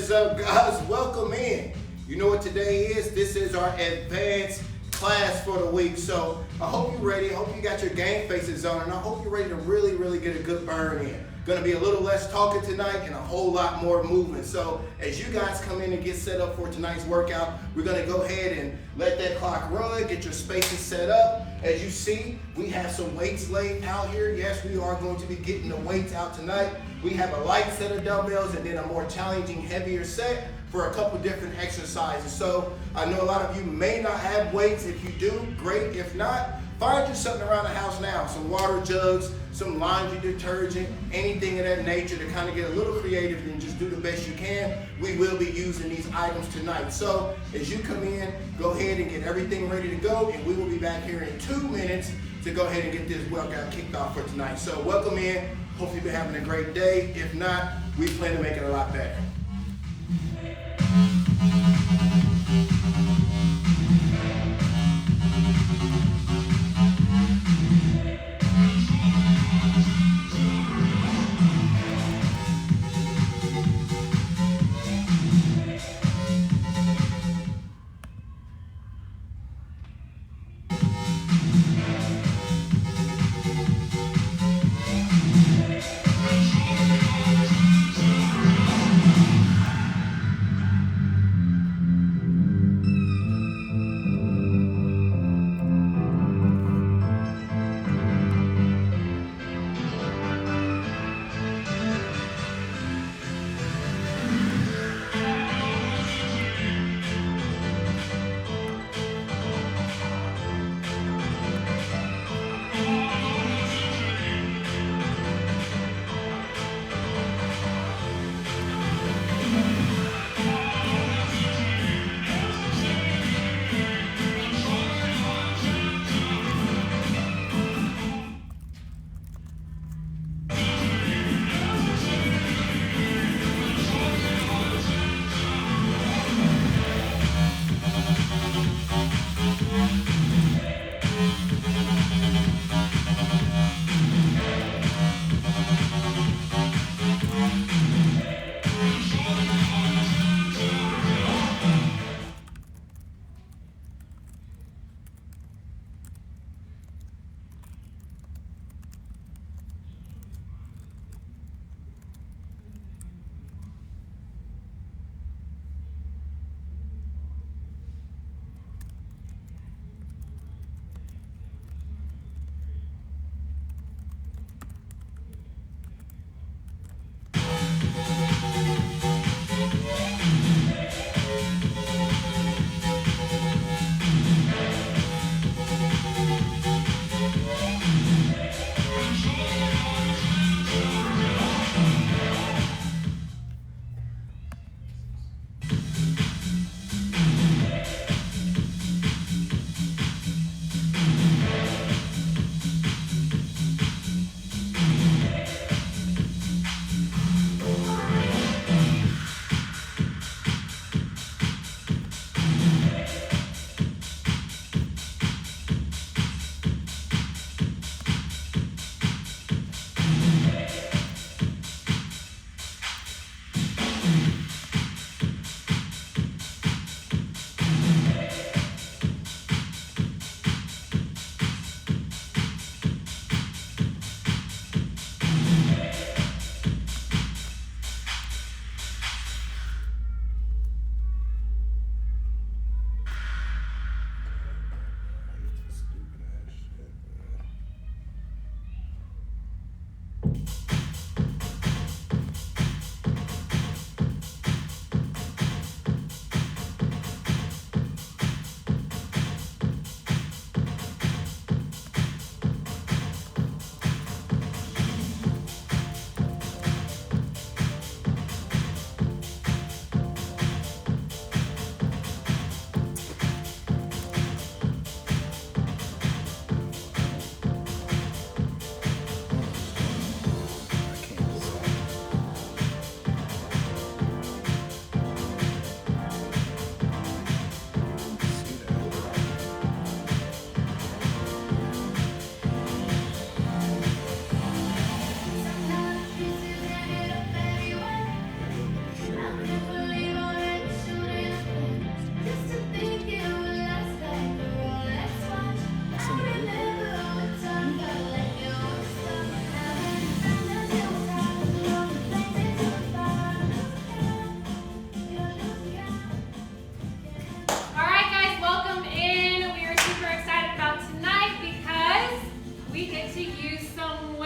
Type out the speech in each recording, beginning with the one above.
is up, guys? Welcome in. You know what today is? This is our advanced class for the week. So I hope you're ready. I hope you got your game faces on, and I hope you're ready to really get a good burn in. Gonna be a little less talking tonight and a whole lot more movement. So as you guys come in and get set up for tonight's workout, we're gonna go ahead and let that clock run, get your spaces set up. As you see, we have some weights laid out here. Yes, we are going to be getting the weights out tonight. We have a light set of dumbbells and then a more challenging, heavier set for a couple different exercises. So I know a lot of you may not have weights. If you do, great. If not, find you something around the house now. Some water jugs, some laundry detergent, anything of that nature to kind of get a little creative and just do the best you can. We will be using these items tonight. So as you come in, go ahead and get everything ready to go, and we will be back here in 2 minutes to go ahead and get this workout kicked off for tonight. So welcome in. Hopefully you've been having a great day. If not, we plan to make it a lot better.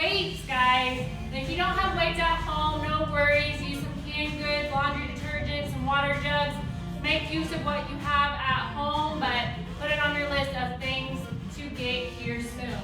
weights, guys. And if you don't have weights at home, no worries. Use some canned goods, laundry detergent, some water jugs. Make use of what you have at home, but put it on your list of things to get here soon.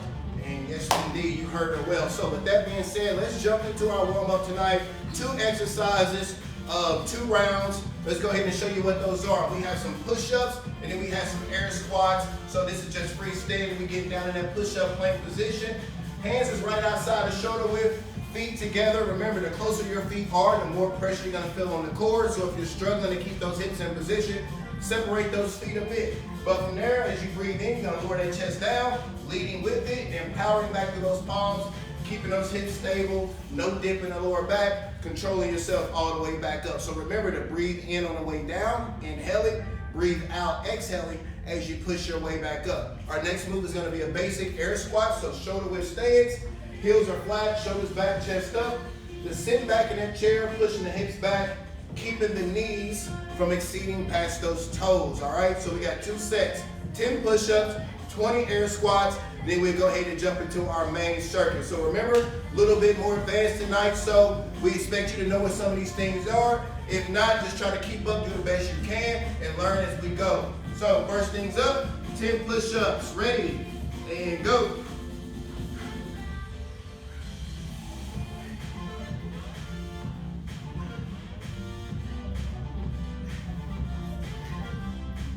And yes, indeed, you heard her well. So with that being said, let's jump into our warm-up tonight. 2 exercises of 2 rounds. Let's go ahead and show you what those are. We have some push-ups, and then we have some air squats. So this is just freestanding. We get down in that push-up plank position. Hands is right outside the shoulder width. Feet together. Remember, the closer your feet are, the more pressure you're going to feel on the core. So if you're struggling to keep those hips in position, separate those feet a bit. But from there, as you breathe in, you're going to lower that chest down, leading with it, and powering back to those palms, keeping those hips stable, no dip in the lower back, controlling yourself all the way back up. So remember to breathe in on the way down, inhaling, breathe out, exhaling as you push your way back up. Our next move is going to be a basic air squat, so shoulder width stance, heels are flat, shoulders back, chest up. Just sit back in that chair, pushing the hips back, keeping the knees from exceeding past those toes, all right? So we got 2 sets, 10 push-ups, 20 air squats, then we'll go ahead and jump into our main circuit. So remember, a little bit more advanced tonight, so we expect you to know what some of these things are. If not, just try to keep up, do the best you can, and learn as we go. So first things up, 10 push-ups, ready, and go.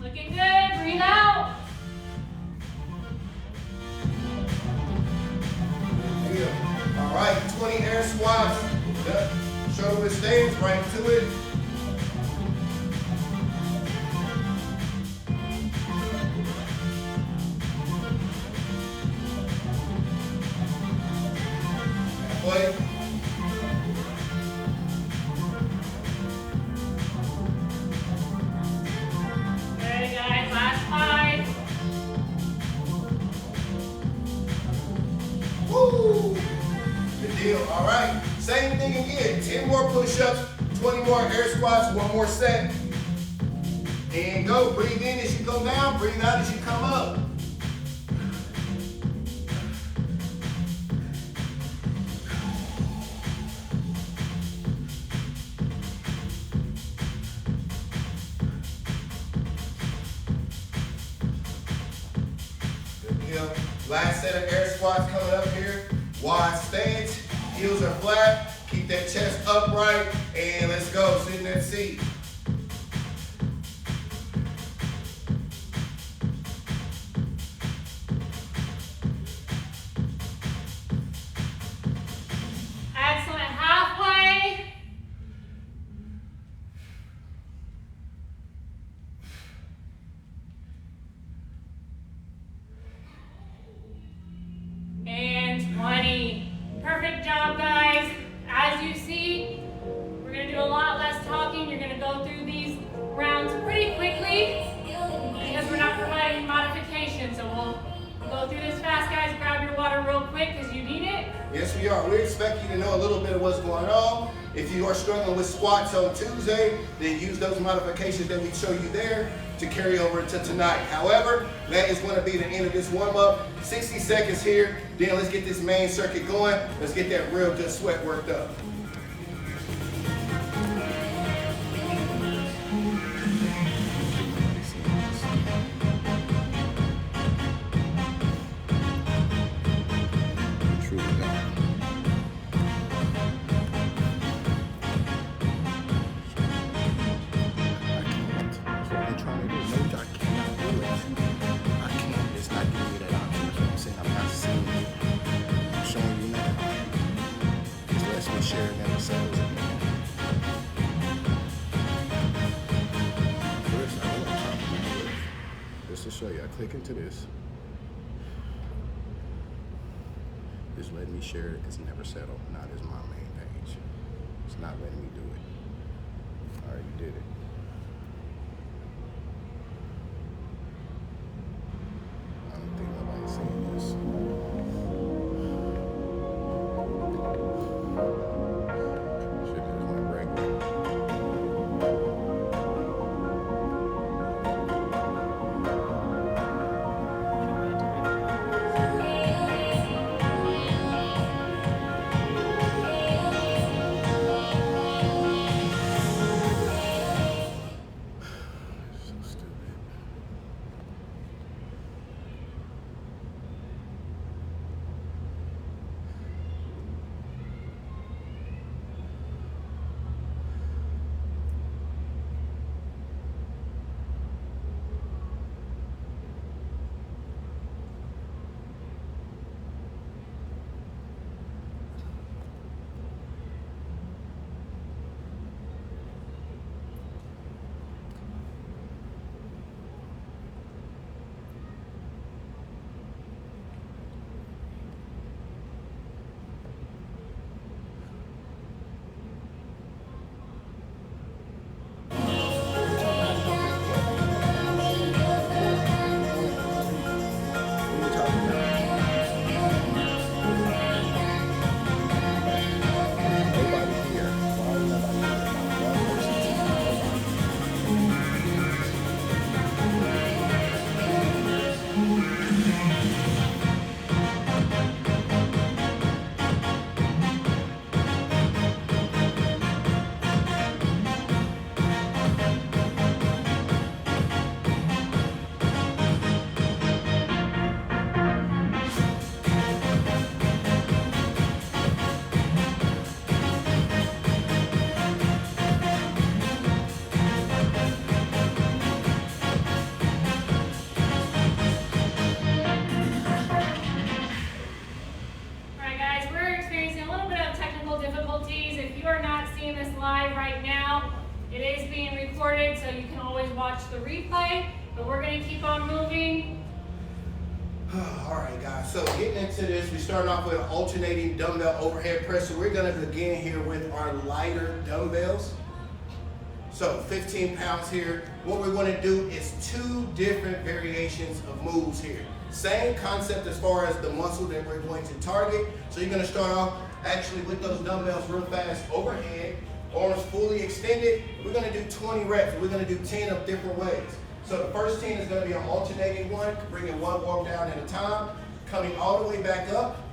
Looking good, breathe out. All right, 20 air squats. Shoulder width stance, right to it. Halfway. Good, guys, last 5. Woo! Good deal. All right. Same thing again. 10 more push-ups, 20 more air squats, 1 more set. And go. Breathe in as you go down. Breathe out as you come up. Good deal. Last set of air squats coming up here. Wide stance. Heels are flat, keep that chest upright, and let's go, sit in that seat. Excellent, halfway. And 20. Perfect job, guys. As you see, we're going to do a lot less talking. You're going to go through these rounds pretty quickly because we're not providing modifications. So we'll go through this fast, guys. Grab your water real quick because you need it. Yes, we are. We expect you to know a little bit of what's going on. If you are struggling with squats on Tuesday, then use those modifications that we show you there to carry over to tonight. However, that is going to be the end of this warm-up. 60 seconds here. Then let's get this main circuit going. Let's get that real good sweat worked up. Sharing episodes. First, I want to talk about it. Just to show you, I click into this. It's letting me share it. It's never settled. Not as my main page. It's not letting me do it. All right, you did it. I don't think nobody's seeing this. you are not seeing this live right now, it is being recorded, so you can always watch the replay, but we're gonna keep on moving. All right, guys, so getting into this, we start off with an alternating dumbbell overhead press. So we're gonna begin here with our lighter dumbbells. So 15 pounds here. What we're gonna do is 2 different variations of moves here. Same concept as far as the muscle that we're going to target. So you're gonna start off actually with those dumbbells real fast overhead, arms fully extended. We're gonna do 20 reps. We're gonna do 10 of different ways. So the first 10 is going to be an alternating one, bringing one arm down at a time, coming all the way back up,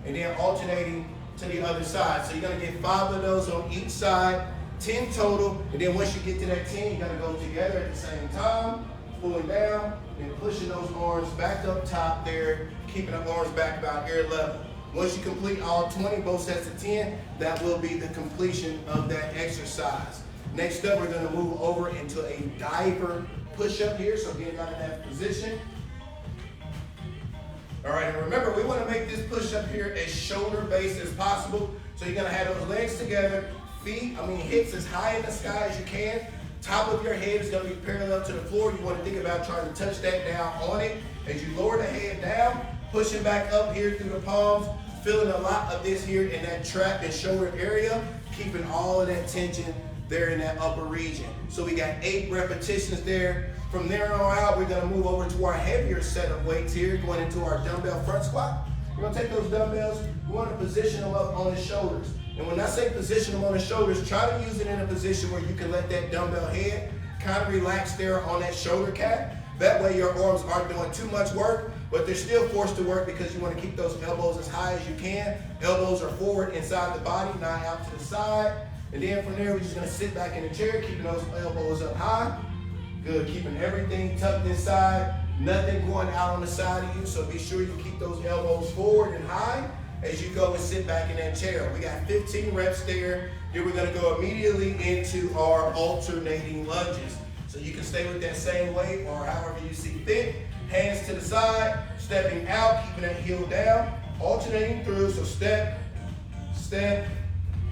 and then alternating to the other side. So you're going to get 5 of those on each side, 10 total, and then once you get to that 10, you're going to go together at the same time, pulling down, and pushing those arms back up top there, keeping the arms back about ear level. Once you complete all 20, both sets of 10, that will be the completion of that exercise. Next up, we're going to move over into a diver push-up here, so getting out of that position. All right, and remember, we want to make this push-up here as shoulder-based as possible. So you're going to have those legs together, hips as high in the sky as you can. Top of your head is going to be parallel to the floor. You want to think about trying to touch that down on it. As you lower the head down, pushing back up here through the palms, feeling a lot of this here in that trap and shoulder area, keeping all of that tension there in that upper region. So we got 8 repetitions there. From there on out, we're gonna move over to our heavier set of weights here, going into our dumbbell front squat. We're gonna take those dumbbells, we wanna position them up on the shoulders. And when I say position them on the shoulders, try to use it in a position where you can let that dumbbell head kind of relax there on that shoulder cap. That way your arms aren't doing too much work, but they're still forced to work because you wanna keep those elbows as high as you can. Elbows are forward inside the body, not out to the side. And then from there, we're just gonna sit back in the chair, keeping those elbows up high. Good, keeping everything tucked inside, nothing going out on the side of you, so be sure you keep those elbows forward and high as you go and sit back in that chair. We got 15 reps there. Here we're gonna go immediately into our alternating lunges. So you can stay with that same weight or however you see fit. Hands to the side, stepping out, keeping that heel down, alternating through, so step, step,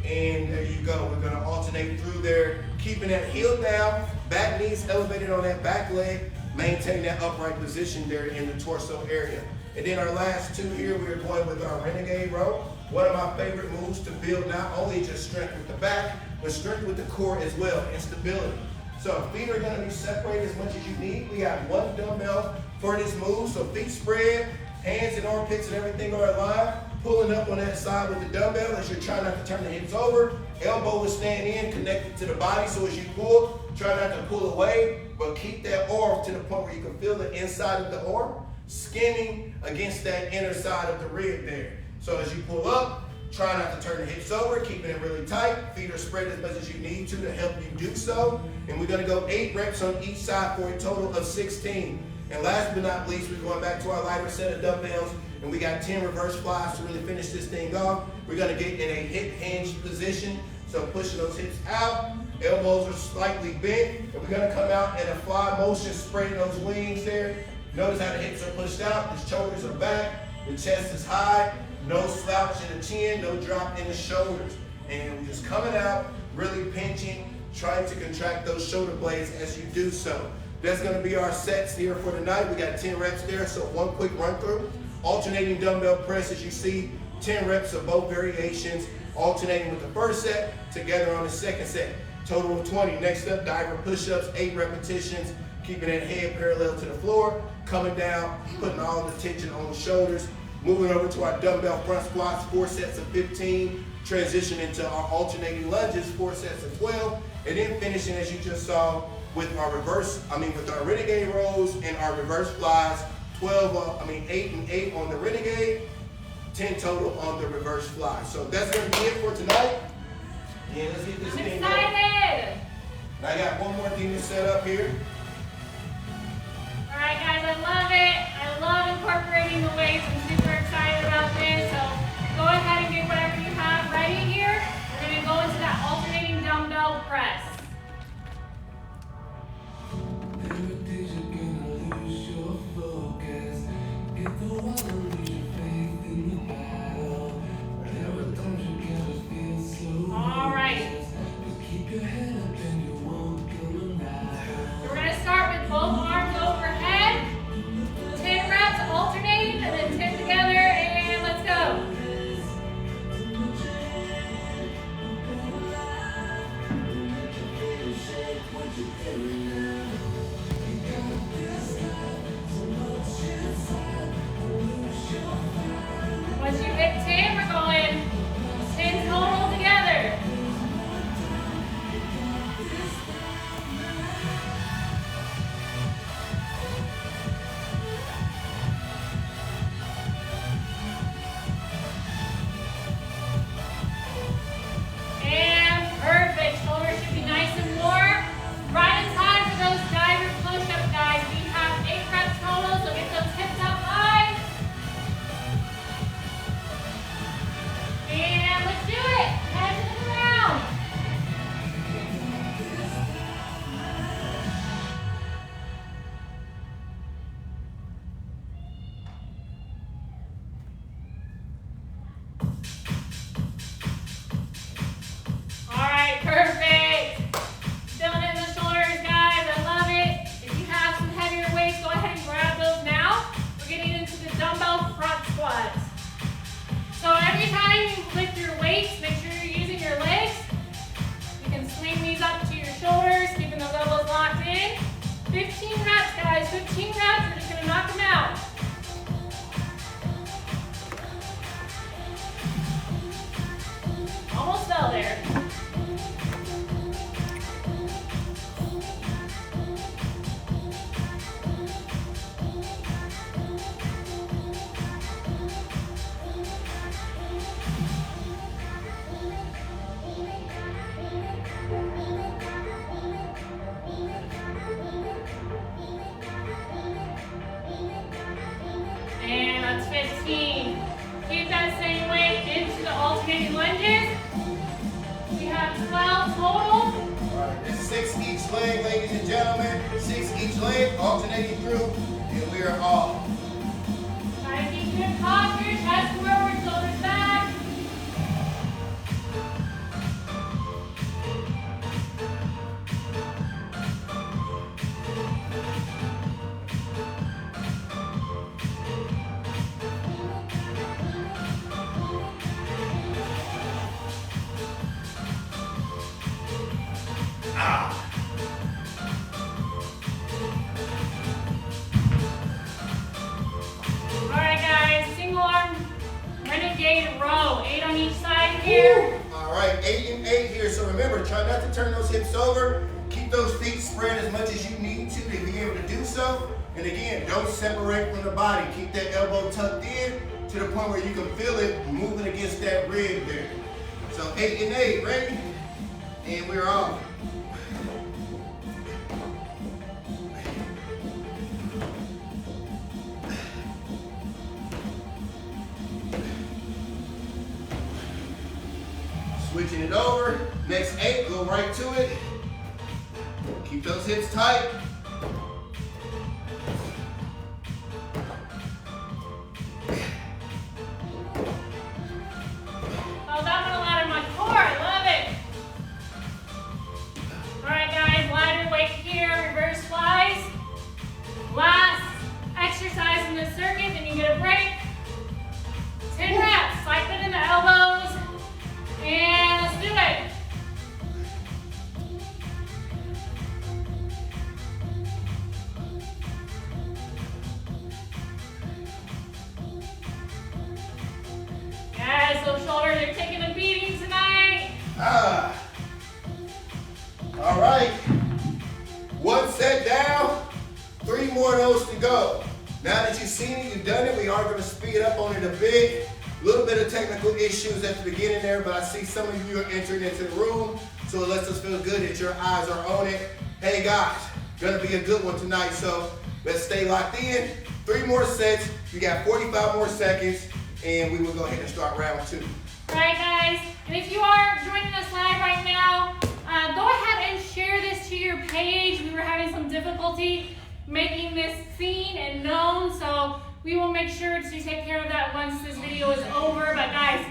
and there you go. We're gonna alternate through there, keeping that heel down, back knees elevated on that back leg, maintain that upright position there in the torso area. And then our last 2 here, we're going with our Renegade Row. One of my favorite moves to build not only just strength with the back, but strength with the core as well, and stability. So feet are gonna be separated as much as you need. We got 1 dumbbell for this move, so feet spread, hands and armpits and everything are aligned. Pulling up on that side with the dumbbell as you're trying not to turn the hips over. Elbow is staying in, connected to the body, so as you pull, try not to pull away, but keep that arm to the point where you can feel the inside of the arm skimming against that inner side of the rib there. So as you pull up, try not to turn the hips over, keeping it really tight. Feet are spread as much as you need to help you do so. And we're gonna go 8 reps on each side for a total of 16. And last but not least, we're going back to our lighter set of dumbbells, and we got 10 reverse flies to really finish this thing off. We're gonna get in a hip hinge position, so pushing those hips out, elbows are slightly bent, and we're gonna come out in a fly motion, spreading those wings there. Notice how the hips are pushed out, the shoulders are back, the chest is high, no slouch in the chin, no drop in the shoulders. And we're just coming out, really pinching, trying to contract those shoulder blades as you do so. That's gonna be our sets here for tonight. We got 10 reps there, so 1 quick run through. Alternating dumbbell press, as you see, 10 reps of both variations, alternating with the first set, together on the second set. Total of 20. Next up, diver push-ups, 8 repetitions, keeping that head parallel to the floor, coming down, putting all the tension on the shoulders. Moving over to our dumbbell front squats, 4 sets of 15, transition into our alternating lunges, 4 sets of 12, and then finishing, as you just saw, with our with our Renegade Rows and our reverse flies, 8 and 8 on the Renegade, 10 total on the reverse fly. So that's gonna be it for tonight. Yeah, let's get this thing going. Excited! And I got one more thing to set up here. All right, guys, I love it. I love incorporating the weights. I'm super excited about this. So go ahead and get whatever you have ready here. We're gonna go into that alternating dumbbell press. All right. squats. So every time you lift your weights, make sure you're using your legs. You can swing these up to your shoulders, keeping those elbows locked in. 15 reps, guys, 15 reps. We're just gonna knock them out. Almost fell there. And that's 15. Keep that same weight into the alternating lunges. We have 12 total. All right, this is 6 each leg, ladies and gentlemen. 6 each leg, alternating through, and we are off. Try to keep good posture, chest forward, shoulders back. Alright guys, single arm Renegade Row. 8 on each side here. All right, 8 and 8 here. So remember, try not to turn those hips over. Keep those feet spread as much as you need to be able to do so. And again, don't separate from the body. Keep that elbow tucked in to the point where you can feel it moving against that rib there. So 8 and 8, ready? And we're off. Switching it over. Next 8, go right to it. Keep those hips tight. Oh, that one a lot in my core. I love it. Alright guys, lighter weight here, reverse flies. Last exercise in the circuit, then you get a break. 10 reps, slide it in the elbows. And let's do it. Yes, those shoulders are taking a beating tonight. All right. 1 set down, 3 more of those to go. Now that you've seen it, you've done it, we are going to speed up on it a bit. A little bit of technical issues at the beginning there, but I see some of you are entering into the room, so it lets us feel good that your eyes are on it. Hey guys, gonna be a good one tonight, so let's stay locked in. 3 more sets, you got 45 more seconds, and we will go ahead and start round 2. Right guys, and if you are joining us live right now, go ahead and share this to your page. We were having some difficulty making this seen and known, so we will make sure to take care of that once this video is over. But guys,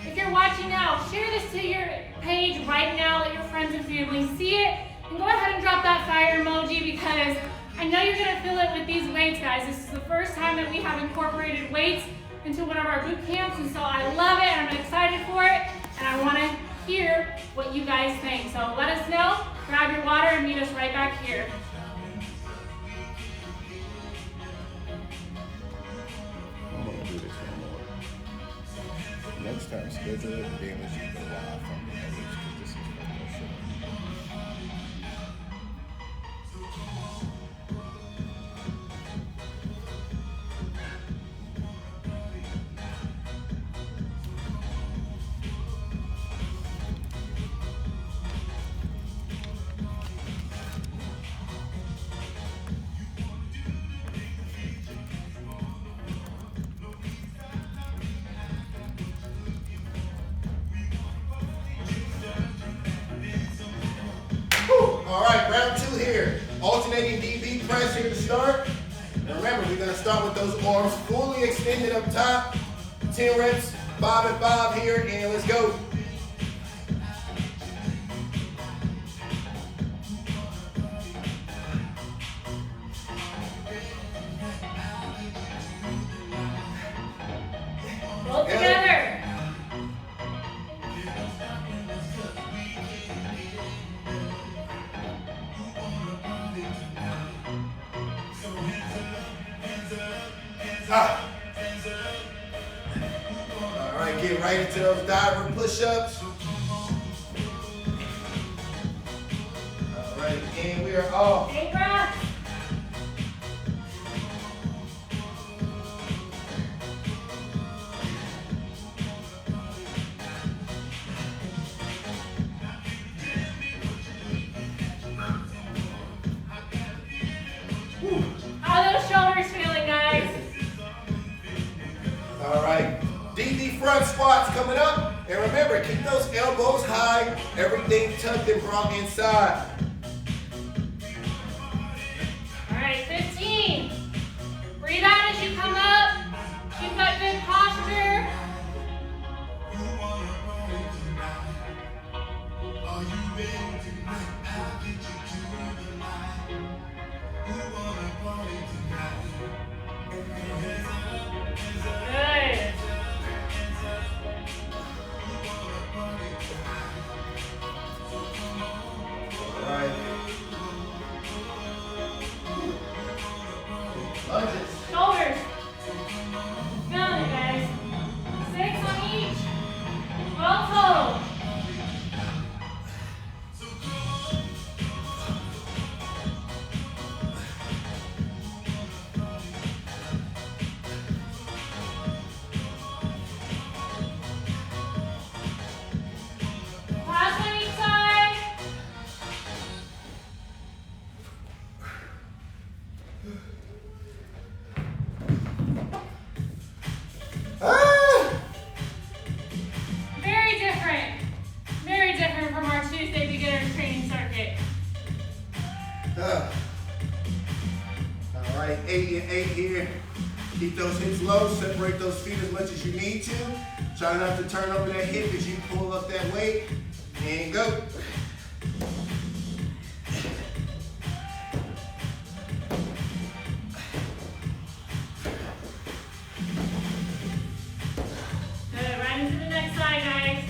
if you're watching now, share this to your page right now. Let your friends and family see it. And go ahead and drop that fire emoji, because I know you're gonna feel it with these weights, guys. This is the first time that we have incorporated weights into one of our boot camps, and so I love it, and I'm excited for it, and I wanna hear what you guys think. So let us know, grab your water, and meet us right back here. I'm gonna do this one more. Next time, schedule it and then let's go live from the page, because this is one more show. All right, round 2 here. Alternating DB press here to start. Now remember, we're gonna start with those arms fully extended up top. 10 reps, 5 and 5 here, and let's go. All right, get right into those diver push-ups. All right, and we are off. 8 breaths. How are those shoulders feeling, guys? All right, DD front squats coming up. And remember, keep those elbows high, everything tucked and brought inside. All right, 15. Breathe out as you come up. Keep that good posture. Good. All right. Lunges. Shoulders. Feeling it, guys. 6 on each. 12 total. Last on each side. Ah! Very different. Very different from our Tuesday beginner training circuit. All right, 8 and 8 here. Keep those hips low, separate those feet as much as you need to. Try not to turn over that hip as you pull up that weight. And go. Good, right into the next side, guys.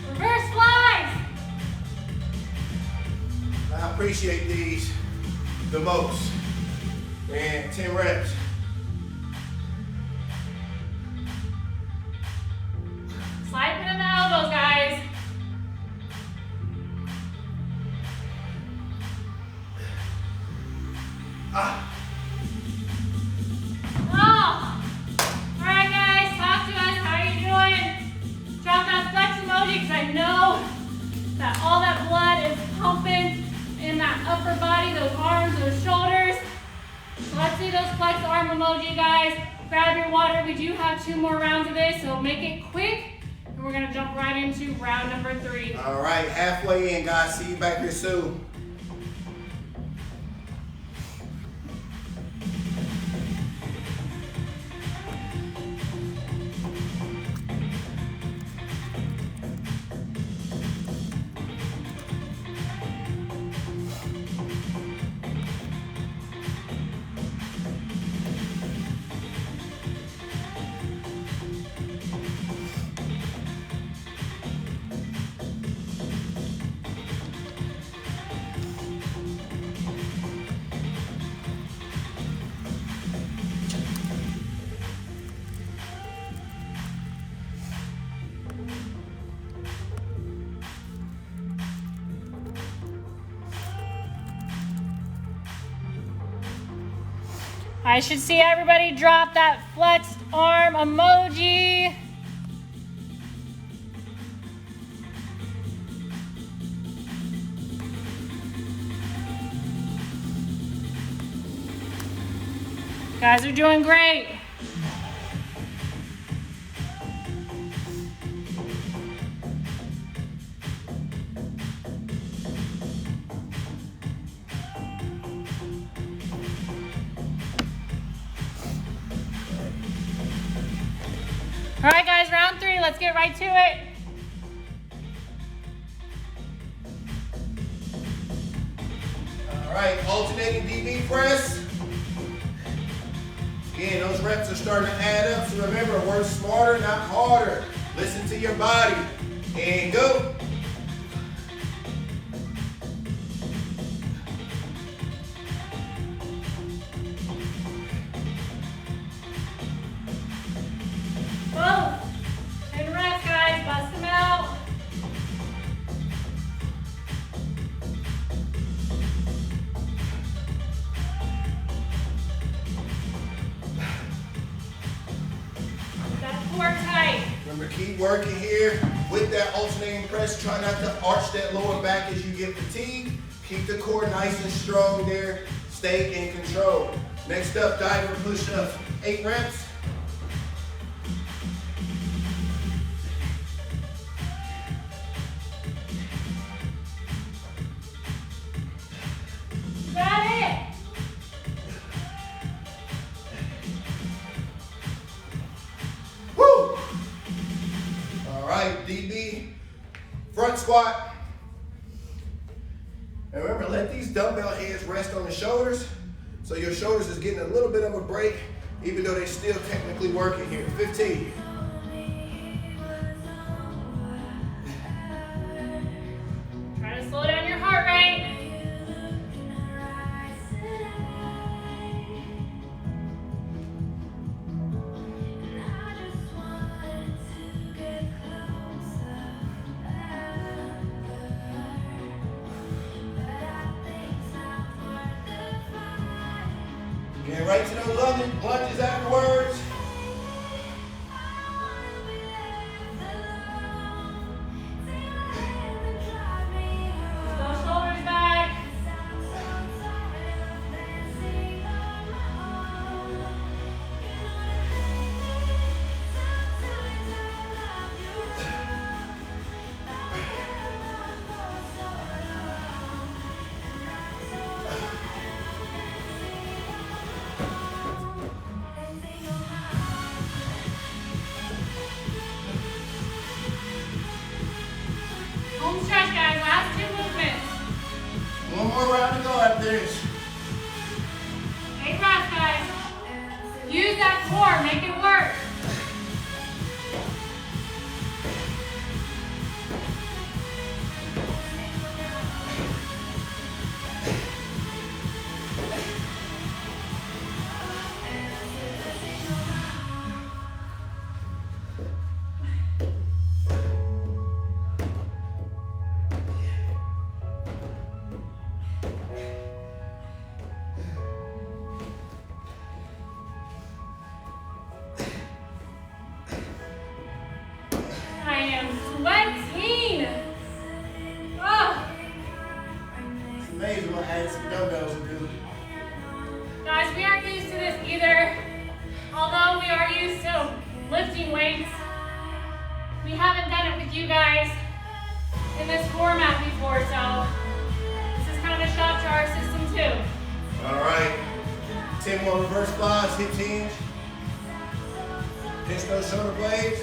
Reverse flies. I appreciate these the most. And 10 reps. Slide in the elbows, guys. Oh. All right, guys, talk to us. How are you doing? Drop that flex emoji because I know that all that blood is pumping in that upper body, those arms, those shoulders. So let's see those flex arm emoji, guys. Grab your water. We do have 2 more rounds of this, so make it quick. And we're gonna jump right into round number 3. All right, halfway in, guys. See you back here soon. I should see everybody drop that flexed arm emoji. Guys are doing great. All right, guys, round 3. Let's get right to it. right, alternating DB press. Again, those reps are starting to add up, so remember, work smarter, not harder. Listen to your body. And go. Whoa. 10 reps, guys. Bust them out. That core tight. Remember, keep working here with that alternating press. Try not to arch that lower back as you get fatigued. Keep the core nice and strong there. Stay in control. Next up, diver push-ups. 8 reps. Got it. Woo! All right, DB, front squat. And remember, let these dumbbell heads rest on the shoulders. So your shoulders is getting a little bit of a break, even though they're still technically working here. 15. Try to slow down your heart rate. Get right to those lunges afterwards. Those shoulders back. Home stretch, guys. Last 2 movements. One more round to go after this. 8 reps, guys. Use that core. Make it work. I am sweating. Oh, It's amazing what adding some dumbbells will do. guys, we aren't used to this either. Although we are used to lifting weights, we haven't done it with you guys in this format before, so this is kind of a shock to our system too. All right, 10 more reverse flies, hip hinge. Pinch those shoulder blades.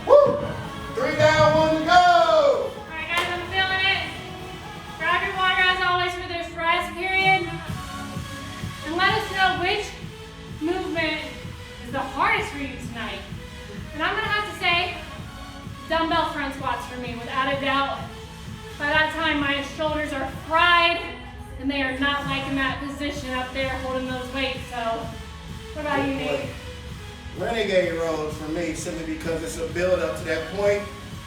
Woo! 3 down, 1 to go. All right, guys, I'm feeling it. Grab your water as always for this rest period. And let us know which movement is the hardest for you tonight. And I'm gonna have to say, dumbbell front squats for me, without a doubt. By that time, my shoulders are fried, and they are not liking that position up there holding those weights. So, what about you, Nate? Renegade Rows for me, simply because it's a build up to that point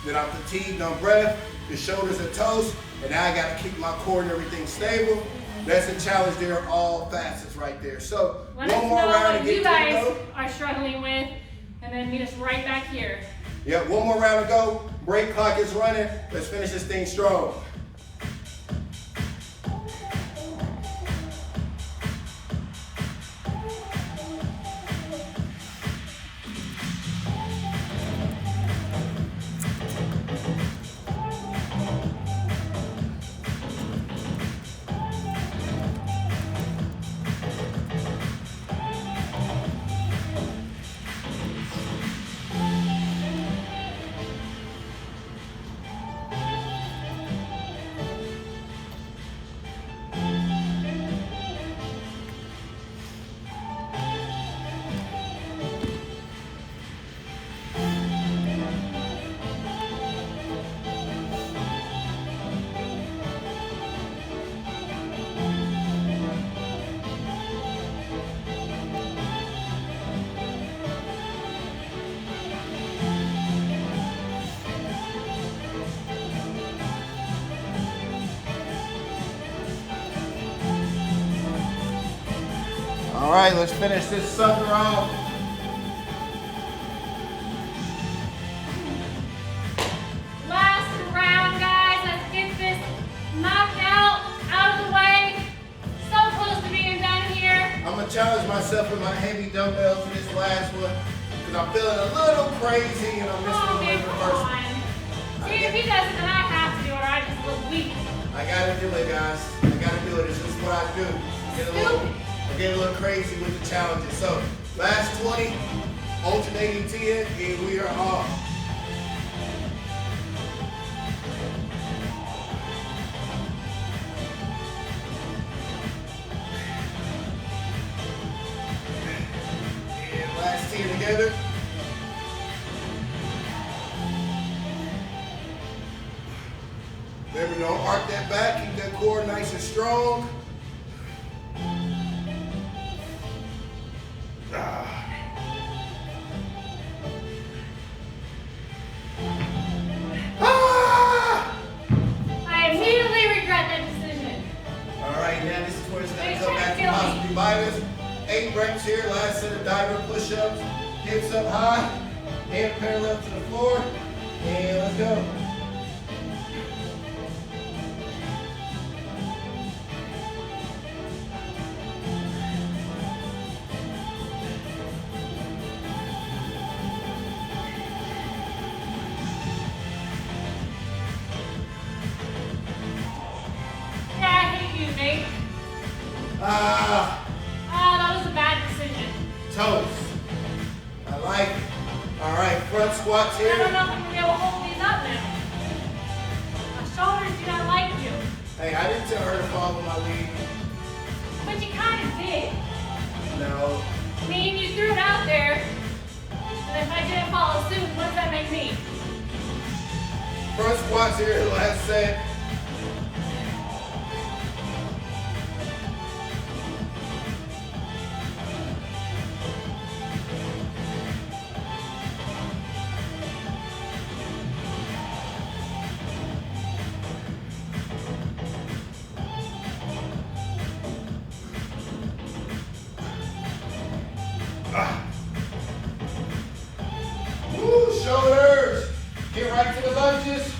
that I'm fatigued on breath, the shoulders are toast, and now I gotta keep my core and everything stable. That's a challenge there, all facets right there. So, Let us one more know round what to get you to guys the go. are struggling with, and then meet us right back here. Yeah, one more round to go. Break clock is running. Let's finish this thing strong. All right, let's finish this sucker off. Last round, guys. Let's get this knocked out of the way. So close to being done here. I'm gonna challenge myself with my heavy dumbbells for this last one because I'm feeling a little crazy and I'm missing a Okay, little come first. on. See, if he does it, then I have to do it, or I just look weak. I gotta do it, guys. I gotta do it. It's just what I do. I get a little crazy with the challenges. So, last 20, alternating 10, and we are off. And last 10 together. Remember, don't arc that back. Keep that core nice and strong. I immediately regret that decision. All right, now this is where it's going to come back to possibly bite us. 8 reps here, last set of diver push-ups. Hips up high, head parallel to the floor, and let's go. Yeah, I hate you, Nate. That was a bad decision. Toes. I like it. All right, front squats I here. don't know if I'm going to be able to hold these up now. My shoulders do not like you. Hey, I didn't tell her to follow my lead. But you kind of did. No. I mean, you threw it out there. And if I didn't follow suit, what does that make me? Front squats here, last set. Woo, shoulders. Get right to the lunges.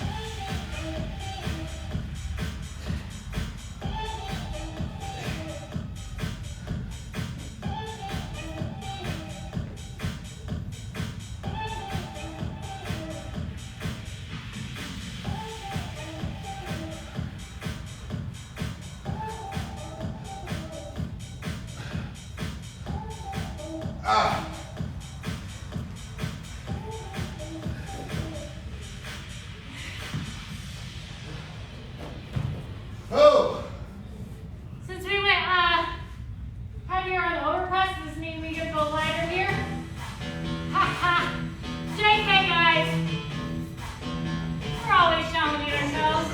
Oh. Since we went heavier on the overpress, does this mean we can go lighter here? Ha ha! JK, guys! We're always challenging ourselves.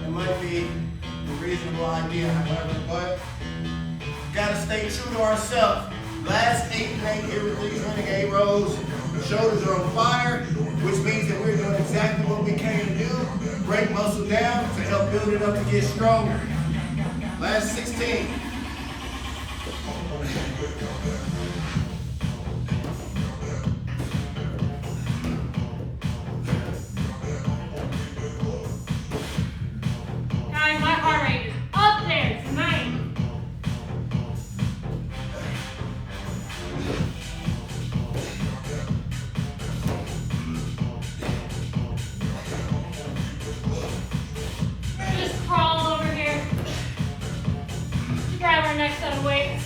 That might be a reasonable idea, however, but gotta stay true to ourselves. Last 8 here with these Renegade Rows. Shoulders are on fire, which means that we're doing exactly what we came to do. Break muscle down to help build it up to get stronger. Last 16. Guys, my heart rate is up there tonight. Just crawl over here. Grab our next set of weights.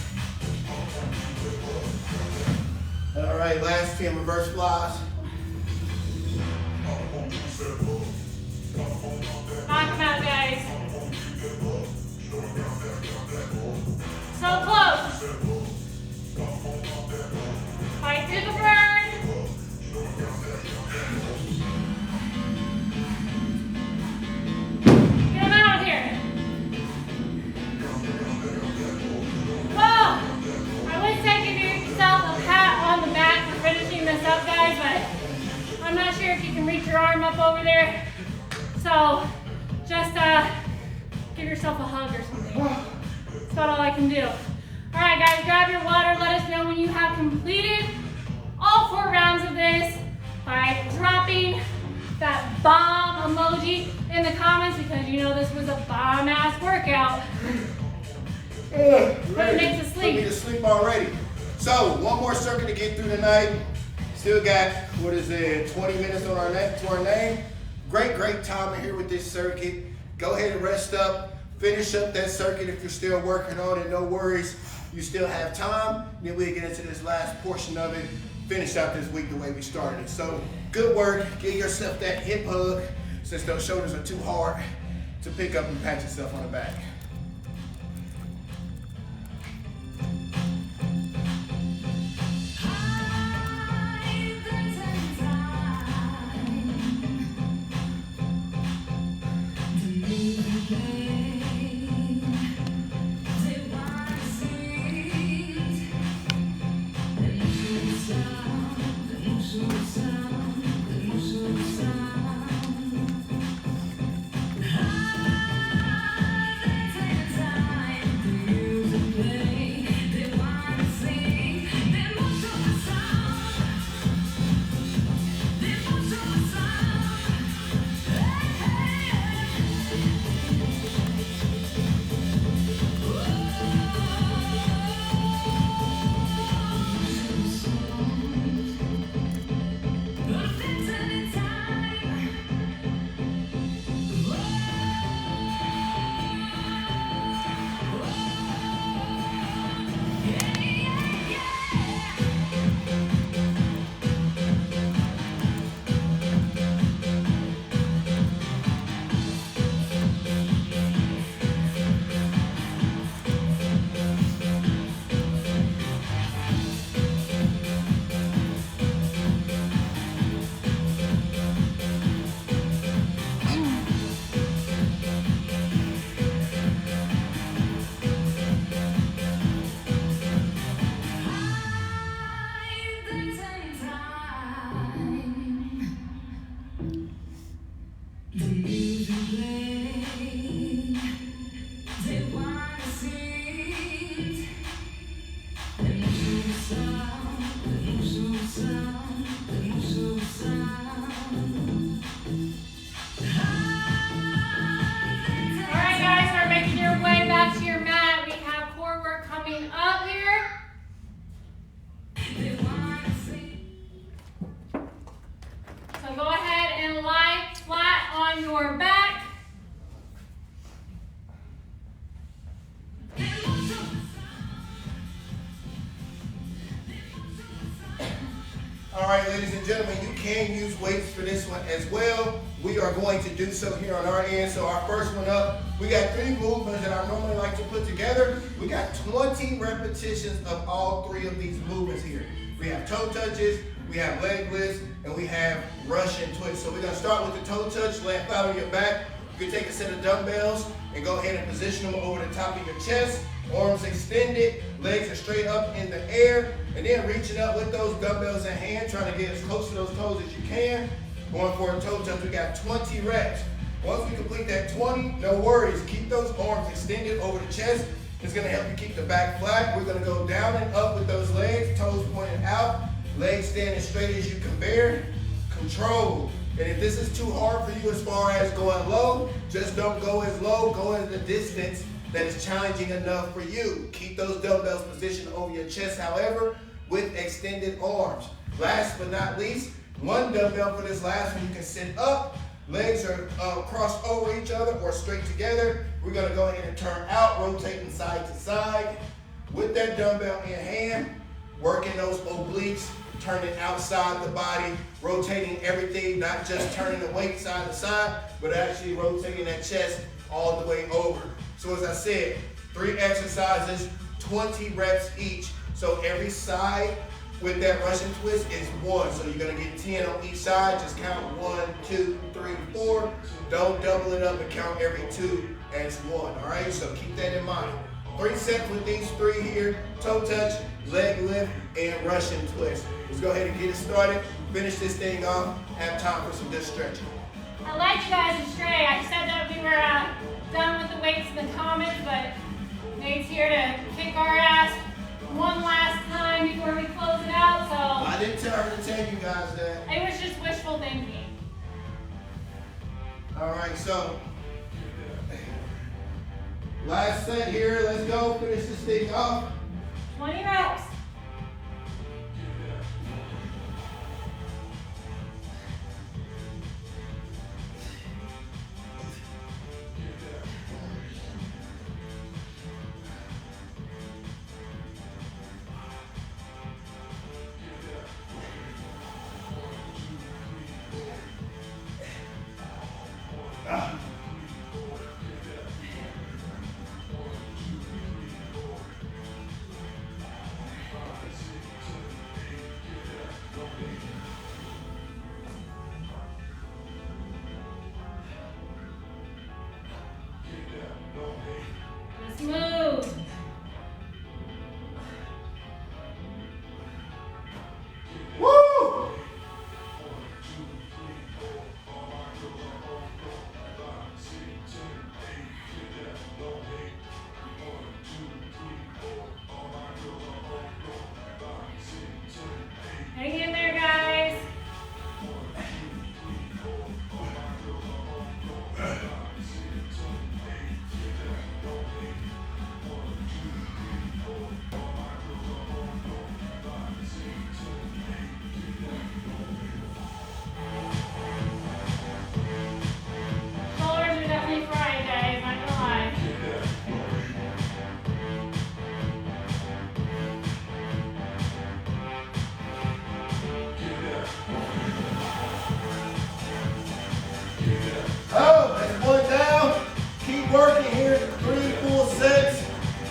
All right, last 10 reverse flies. Knock them out, guys. So close. Fight through the burn. Get them out of here. Oh, I would say give yourself a pat on the back for finishing this up, guys, but I'm not sure if you can reach your arm up over there. So just give yourself a hug or something. That's about all I can do. All right, guys, grab your water. Let us know when you have completed all 4 rounds of this by dropping that bomb emoji in the comments, because you know this was a bomb-ass workout. Put Nick to sleep. Put me to sleep already. So, one more circuit to get through tonight. Still got, 20 minutes on our name. Great time here with this circuit. Go ahead and rest up. Finish up that circuit if you're still working on it. No worries. You still have time. Then we'll get into this last portion of it. Finish out this week the way we started it. So, good work. Give yourself that hip hug, since those shoulders are too hard to pick up and pat yourself on the back. your back. All right, ladies and gentlemen, you can use weights for this one as well. We are going to do so here on our end. So our first one up, we got 3 movements that I normally like to put together. We got 20 repetitions of all 3 of these movements here. We have toe touches, we have leg lifts, and we have rush and twist. So we're gonna start with the toe touch, lay flat on your back. You can take a set of dumbbells and go ahead and position them over the top of your chest. Arms extended, legs are straight up in the air, and then reaching up with those dumbbells in hand, trying to get as close to those toes as you can. Going for a toe touch, we got 20 reps. Once we complete that 20, no worries. Keep those arms extended over the chest. It's gonna help you keep the back flat. We're gonna go down and up with those legs, toes pointed out, legs standing straight as you can bear. Control. And if this is too hard for you as far as going low, just don't go as low, go in the distance that is challenging enough for you. Keep those dumbbells positioned over your chest, however, with extended arms. Last but not least, 1 dumbbell for this last one. You can sit up, legs are crossed over each other or straight together. We're gonna go ahead and turn out, rotating side to side. With that dumbbell in hand, working those obliques, turning outside the body, rotating everything, not just turning the weight side to side, but actually rotating that chest all the way over. So as I said, 3 exercises, 20 reps each. So every side with that Russian twist is 1. So you're gonna get 10 on each side. Just count 1, 2, 3, 4. Don't double it up and count every 2 as 1, all right? So keep that in mind. 3 sets with these 3 here: toe touch, leg lift, and Russian twist. Let's go ahead and get it started. Finish this thing off. Have time for some good stretching. I'd like you guys to stray. I said that we were done with the weights in the comments, but Nate's here to kick our ass. one last time before we close it out. So I didn't tell her to tell you guys that. it was just wishful thinking. All right, so last set here. Let's go. Finish this thing off. 20 reps. Let's move. Woo! Hang in there, guys. Shoulders are definitely fried, guys. Not gonna lie. Oh, that's one down. Keep working here. 3 full sets.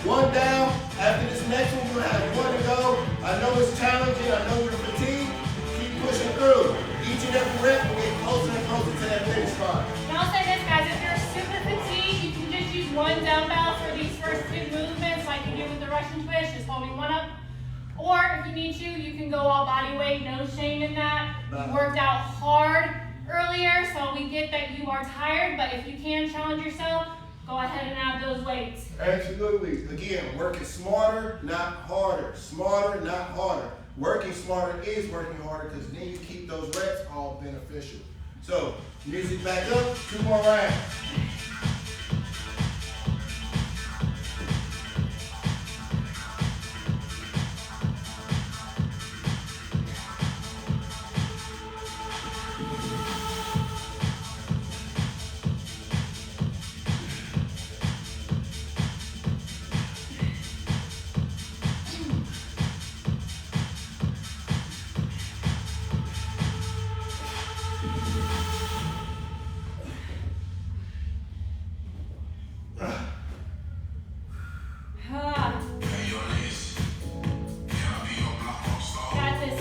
One down. After this next one, you'll have 1 to go. I know it's challenging. I know you're fatigued. Keep pushing through. Each and every rep will get closer and closer to that finish line. And I'll say this, guys, if you're super fatigued, you can just use one dumbbell for these first 2 movements like you did with the Russian twist, just holding one up. Or if you need to, you can go all body weight, no shame in that. You worked out hard earlier, so we get that you are tired, but if you can challenge yourself, go ahead and add those weights. Absolutely. Again, working smarter, not harder. Smarter, not harder. Working smarter is working harder because then you keep those reps all beneficial. So, music back up, 2 more rounds. Got this.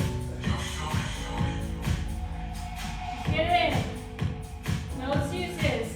Get it in. No excuses.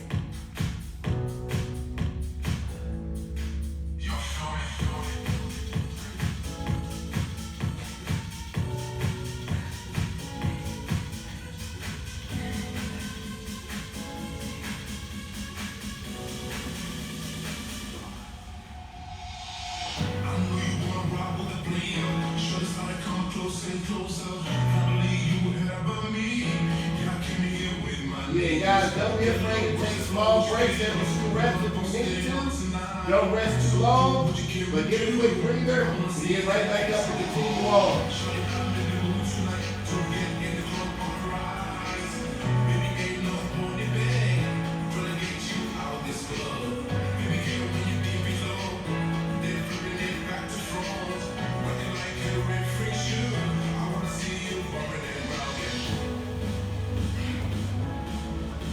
Yeah, guys, don't be afraid to take small breaks every 2 reps if you need to. Don't rest too long, but get a quick breather and get right back up and continue on.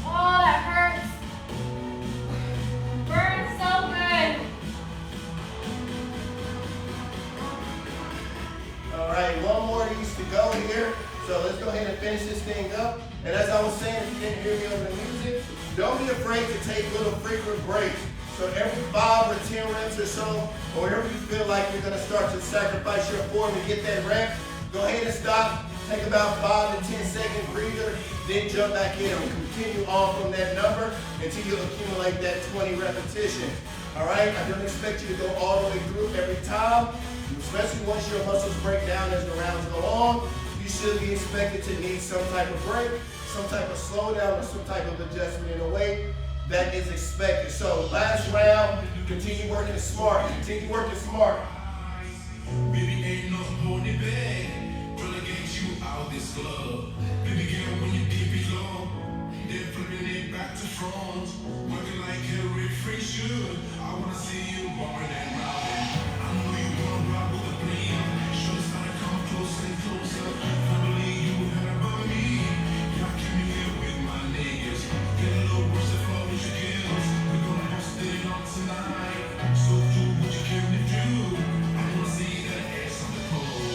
Oh, that hurts. Burns so good. All right, 1 more of these to go here. So let's go ahead and finish this thing up. And as I was saying, if you didn't hear me over the music, don't be afraid to take little frequent breaks. So every 5 or 10 reps or so, or whenever you feel like you're gonna start to sacrifice your form to get that rep, go ahead and stop. Take about 5 to 10 second breather, then jump back in and continue on from that number until you accumulate that 20 repetitions. All right, I don't expect you to go all the way through every time. You especially once your muscles break down as the rounds go on, you should be expected to need some type of break, some type of slowdown, or some type of adjustment in the weight. That is expected. So last round, continue working smart. Continue working smart. Baby, ain't no holding back. Relegate you out this club. Baby girl, when you dip it low, then flipping it back to front. Working like a refresh should. I wanna see you bumping and robbing. I know you wanna rock with the blame. Should start to come closer and closer. Finally, you heard about me. Y'all came here with my niggas. Get a little worse if all with your kills. We're gonna bust it on tonight. So do what you came to do. I wanna see that ass on the pole.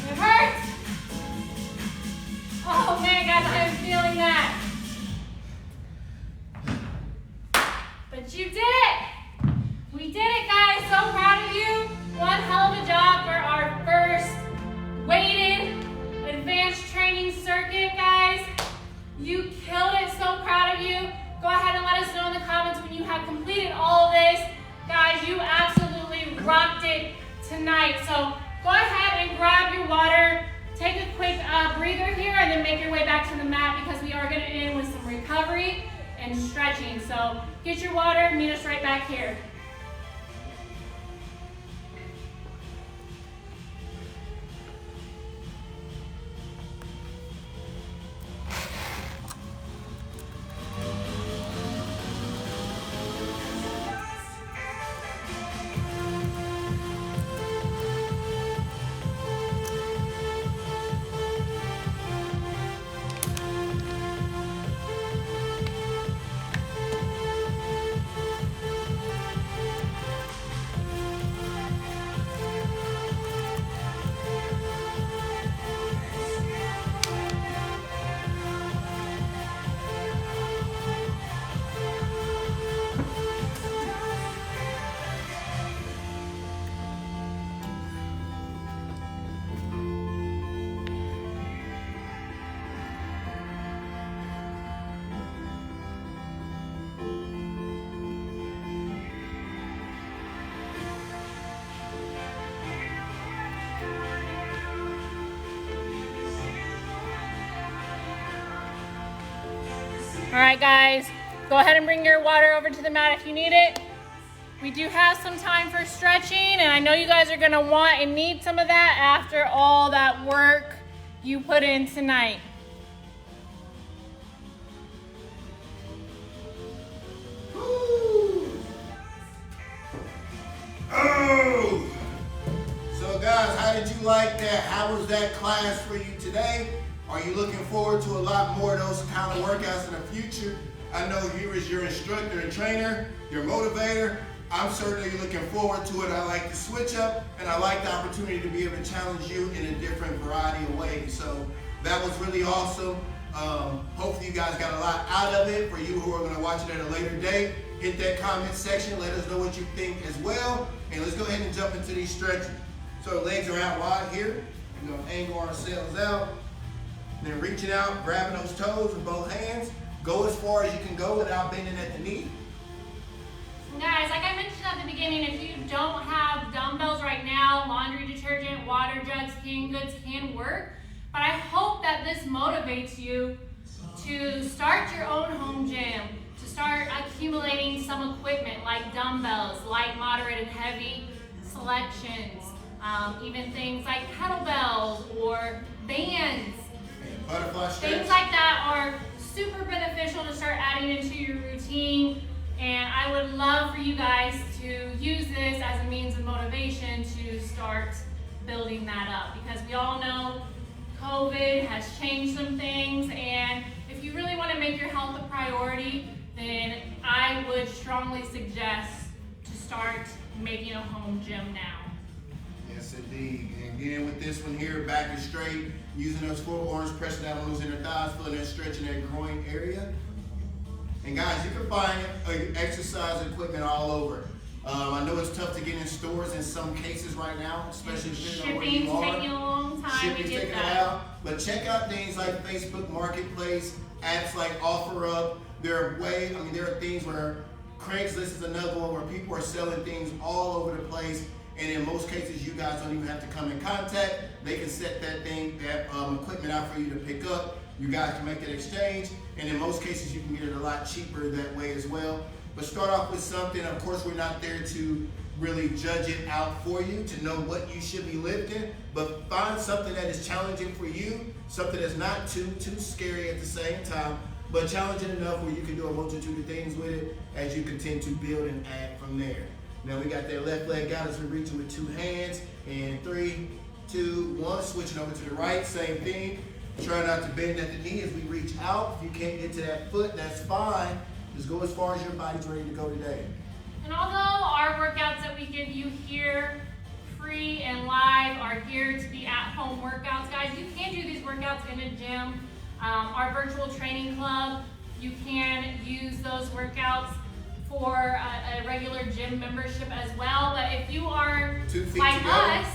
It hurts. Oh man, guys, I am feeling that. But you did it. We did it, guys. So proud of you. One hell of a job for our first weighted advanced training circuit, guys. You killed it. So proud of you. Go ahead and let us know in the comments when you have completed all of this. Guys, you absolutely rocked it tonight. So go ahead and grab your water. Take a quick breather here and then make your way back to the mat because we are going to end with some recovery and stretching. So get your water, meet us right back here. All right, guys, go ahead and bring your water over to the mat if you need it. We do have some time for stretching, and I know you guys are gonna want and need some of that after all that work you put in tonight. Oh! So guys, how did you like that? How was that class for you today? Are you looking forward to a lot more of those kind of workouts in the future? I know you as your instructor and trainer, your motivator, I'm certainly looking forward to it. I like to switch up, and I like the opportunity to be able to challenge you in a different variety of ways. So that was really awesome. Hopefully you guys got a lot out of it. For you who are going to watch it at a later date, hit that comment section. Let us know what you think as well. And let's go ahead and jump into these stretches. So the legs are out wide here. We're going to angle ourselves out. Then reaching out, grabbing those toes with both hands. Go as far as you can go without bending at the knee. Guys, like I mentioned at the beginning, if you don't have dumbbells right now, laundry detergent, water jugs, canned goods can work. But I hope that this motivates you to start your own home gym, to start accumulating some equipment like dumbbells, light, moderate, and heavy selections, even things like kettlebells or bands. Butterfly stretch. Things like that are super beneficial to start adding into your routine, and I would love for you guys to use this as a means of motivation to start building that up, because we all know COVID has changed some things, and if you really want to make your health a priority, then I would strongly suggest to start making a home gym now. Yes, indeed. And again, with this one here, back is straight, using those four arms, pressing down on those inner thighs, feeling that stretch in that groin area. And guys, you can find exercise equipment all over. I know it's tough to get in stores in some cases right now, especially depending on where you Shipping's are. taking a long time. Shipping's We get taking that. a while. But check out things like Facebook Marketplace, apps like OfferUp. There are things where Craigslist is another one where people are selling things all over the place. And in most cases, you guys don't even have to come in contact. They can set that equipment out for you to pick up. You guys can make that exchange. And in most cases, you can get it a lot cheaper that way as well. But start off with something. Of course, we're not there to really judge it out for you, to know what you should be lifting. But find something that is challenging for you, something that's not too scary at the same time, but challenging enough where you can do a multitude of things with it as you continue to build and add from there. Now we got that left leg out as we reach it with two hands. And 3, 2, 1. Switching over to the right, same thing. Try not to bend at the knee as we reach out. If you can't get to that foot, that's fine. Just go as far as your body's ready to go today. And although our workouts that we give you here, free and live, are here to be at-home workouts, guys, you can do these workouts in a gym. Our virtual training club, you can use those workouts for a regular gym membership as well. But if you are 2 feet like together. us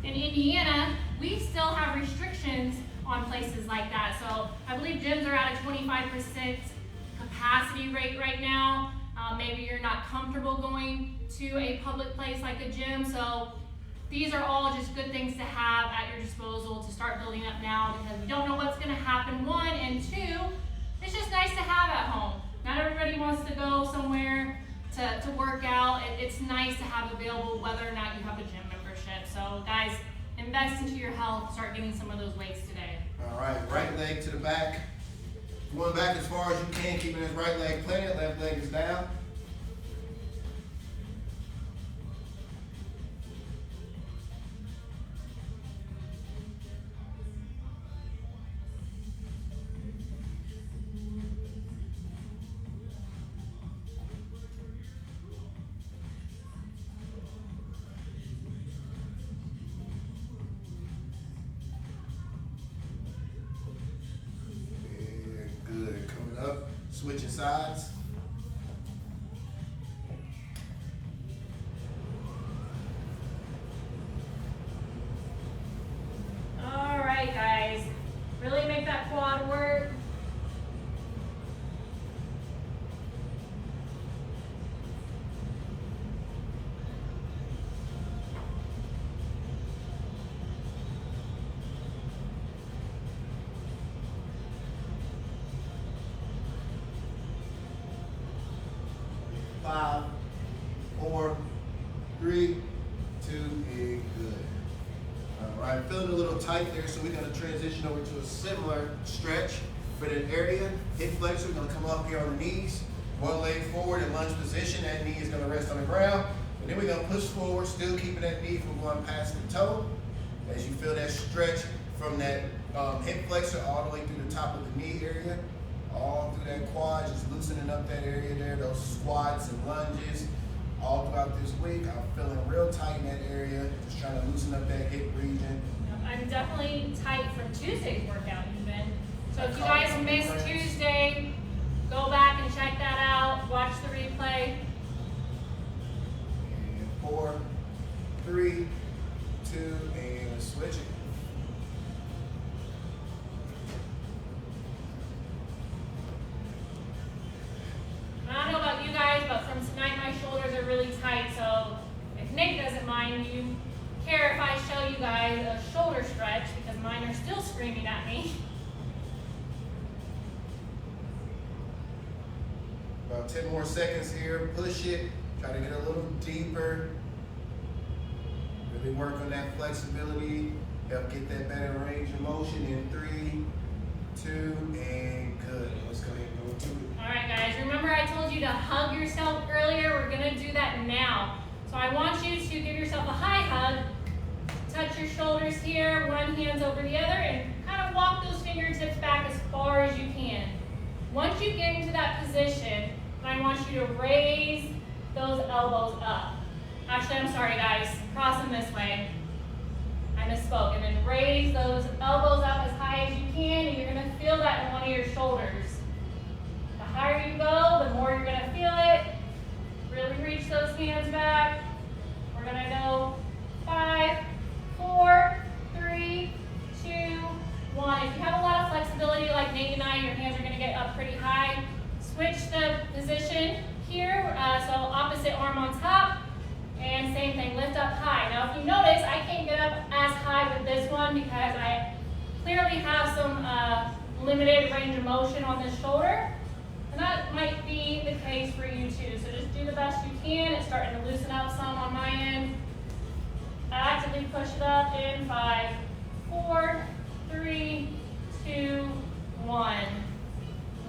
in Indiana, we still have restrictions on places like that. So I believe gyms are at a 25% capacity rate right now. Maybe you're not comfortable going to a public place like a gym. So these are all just good things to have at your disposal to start building up now, because we don't know what's going to happen, 1, and 2, it's just nice to have at home. Not everybody wants to go somewhere to work out. It's nice to have available whether or not you have a gym membership. So guys, invest into your health, start getting some of those weights today. All right, right leg to the back. Going back as far as you can, keeping his right leg planted, left leg is down. Good, coming up, switching sides. All right, guys, really make that quad work. Five, 4, 3, 2, and good. All right, feeling a little tight there, so we're gonna transition over to a similar stretch for that area. Hip flexor, we're gonna come up here on the knees. One leg forward in lunge position, that knee is gonna rest on the ground. And then we're gonna push forward, still keeping that knee from going past the toe. As you feel that stretch from that hip flexor all the way through the top of the knee area, all through that quad, just loosening up that area there, those squats and lunges. All throughout this week, I'm feeling real tight in that area, just trying to loosen up that hip region. I'm definitely tight from Tuesday's workout even. So if you guys missed Tuesday, go back and check that out, watch the replay. And 4, 3, 2, and switch it. I don't know about you guys, but from tonight my shoulders are really tight, so if Nick doesn't mind, you care if I show you guys a shoulder stretch, because mine are still screaming at me. About 10 more seconds here. Push it. Try to get a little deeper. Really work on that flexibility. Help get that better range of motion in 3, 2, and good. Let's go ahead and go to it. All right, guys. Remember I told you to hug yourself earlier? We're going to do that now. So I want you to give yourself a high hug. Touch your shoulders here, one hand's over the other, and kind of walk those fingertips back as far as you can. Once you get into that position, I want you to raise those elbows up. Actually, I'm sorry, guys. Cross them this way. I misspoke. And then raise those elbows up as high as you can, and you're going to feel that in one of your shoulders. The higher you go, the more you're going to feel it. Really reach those hands back. We're going to go 5, 4, 3, 2, 1. If you have a lot of flexibility like Nate and I, your hands are going to get up pretty high. Switch the position here, so opposite arm on top, and same thing, lift up high. Now if you notice, I can't get up as high with this one because I clearly have some limited range of motion on this shoulder, and that might be the case for you too. So just do the best you can. It's starting to loosen up some on my end. Actively push it up in 5, 4, 3, 2, 1.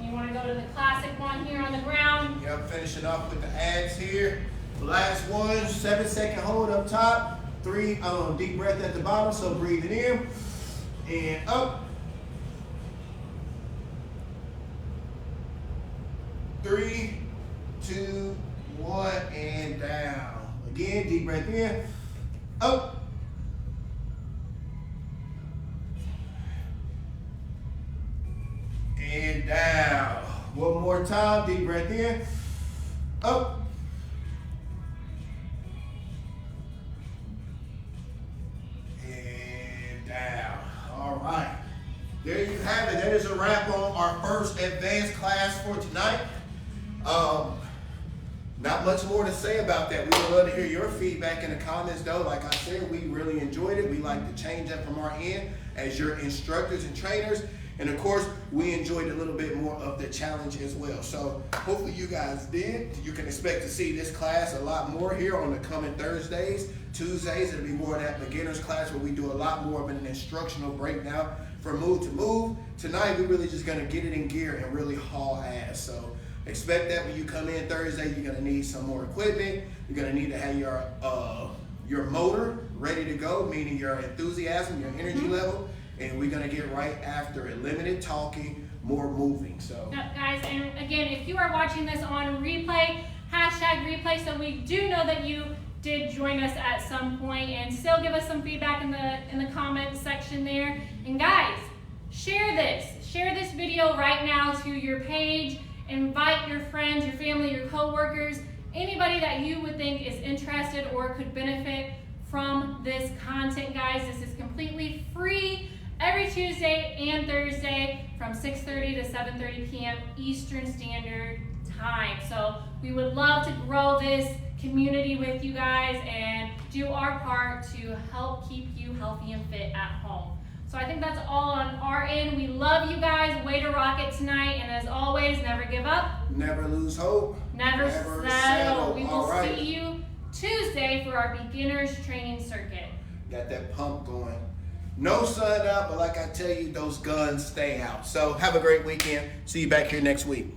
You want to go to the classic one here on the ground. Yep, finishing off with the abs here. Last one, 7-second hold up top. 3, deep breath at the bottom, so breathe it in and up. 3, 2, 1, and down. Again, deep breath in, up. And down. One more time, deep breath in, up. And down. All right. There you have it. That is a wrap on our first advanced class for tonight. Not much more to say about that. We would love to hear your feedback in the comments though. Like I said, we really enjoyed it. We like to change that from our end as your instructors and trainers. And of course, we enjoyed a little bit more of the challenge as well. So hopefully you guys did. You can expect to see this class a lot more here on the coming Thursdays. Tuesdays, it'll be more of that beginner's class where we do a lot more of an instructional breakdown from move to move. Tonight, we're really just gonna get it in gear and really haul ass. So expect that when you come in Thursday, you're gonna need some more equipment. You're gonna need to have your motor ready to go, meaning your enthusiasm, your energy level. And we're gonna get right after it. Limited talking, more moving. So now, guys, and again, if you are watching this on replay, #replay, so we do know that you did join us at some point, and still give us some feedback in the comments section there. And guys, share this video right now to your page. Invite your friends, your family, your coworkers, anybody that you would think is interested or could benefit from this content, guys. This is completely free every Tuesday and Thursday from 6:30 to 7:30 p.m. Eastern Standard Time. So we would love to grow this community with you guys and do our part to help keep you healthy and fit at home. So I think that's all on our end. We love you guys. Way to rock it tonight. And as always, never give up. never lose hope. Never settle. We will right. see you Tuesday for our beginners training circuit. Got that pump going. No sun out, but like I tell you, those guns stay out. So have a great weekend. See you back here next week.